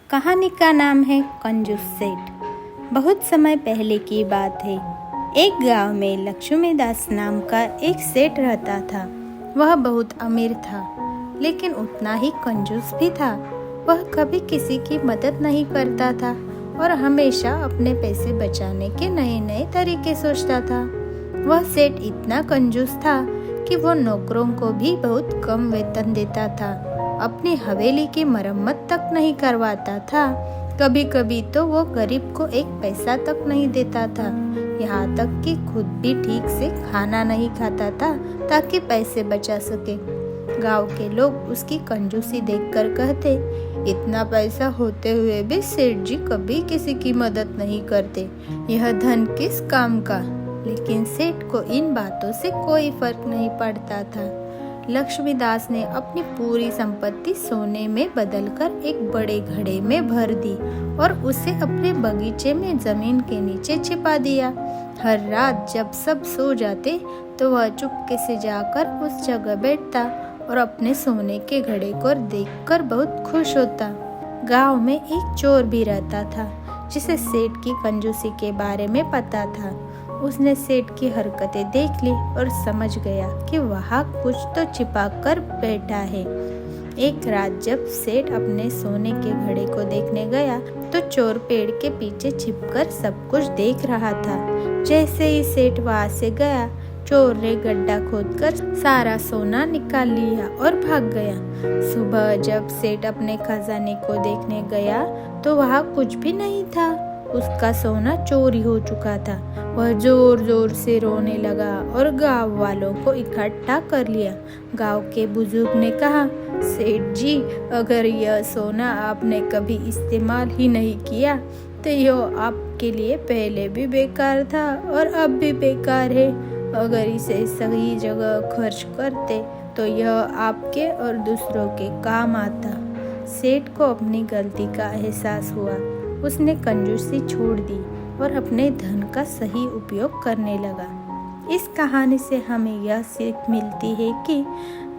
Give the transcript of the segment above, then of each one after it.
कहानी का नाम है कंजूस सेठ। बहुत समय पहले की बात है। एक गांव में लक्ष्मीदास नाम का एक सेठ रहता था। वह बहुत अमीर था, लेकिन उतना ही कंजूस भी था। वह कभी किसी की मदद नहीं करता था और हमेशा अपने पैसे बचाने के नए नए तरीके सोचता था। वह सेठ इतना कंजूस था कि वो नौकरों को भी बहुत कम वेतन देता था। अपनी हवेली की मरम्मत तक नहीं करवाता था। कभी कभी तो वो गरीब को एक पैसा तक नहीं देता था। यहाँ तक कि खुद भी ठीक से खाना नहीं खाता था ताकि पैसे बचा सके। गांव के लोग उसकी कंजूसी देखकर कहते, इतना पैसा होते हुए भी सेठ जी कभी किसी की मदद नहीं करते। यह धन किस काम का। लेकिन सेठ को इन बातों से कोई फर्क नहीं पड़ता था। लक्ष्मीदास ने अपनी पूरी संपत्ति सोने में बदलकर एक बड़े घड़े में भर दी और उसे अपने बगीचे में जमीन के नीचे छिपा दिया। हर रात जब सब सो जाते तो वह चुपके से जाकर उस जगह बैठता और अपने सोने के घड़े को देखकर बहुत खुश होता। गांव में एक चोर भी रहता था जिसे सेठ की कंजूसी के बारे में पता था। उसने सेठ की हरकतें देख ली और समझ गया कि वहाँ कुछ तो छिपा कर बैठा है। एक रात जब सेठ अपने सोने के घड़े को देखने गया तो चोर पेड़ के पीछे छिपकर सब कुछ देख रहा था। जैसे ही सेठ वहाँ से गया, चोर ने गड्ढा खोदकर सारा सोना निकाल लिया और भाग गया। सुबह जब सेठ अपने खजाने को देखने गया तो वहाँ कुछ भी नहीं था। उसका सोना चोरी हो चुका था। वह जोर जोर से रोने लगा और गांव वालों को इकट्ठा कर लिया। गांव के बुजुर्ग ने कहा, सेठ जी, अगर यह सोना आपने कभी इस्तेमाल ही नहीं किया तो यह आपके लिए पहले भी बेकार था और अब भी बेकार है। अगर इसे सही जगह खर्च करते तो यह आपके और दूसरों के काम आता। सेठ को अपनी गलती का एहसास हुआ। उसने कंजूसी छोड़ दी और अपने धन का सही उपयोग करने लगा। इस कहानी से हमें यह सीख मिलती है कि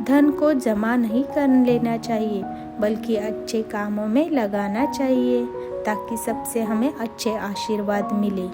धन को जमा नहीं कर लेना चाहिए, बल्कि अच्छे कामों में लगाना चाहिए ताकि सबसे हमें अच्छे आशीर्वाद मिले।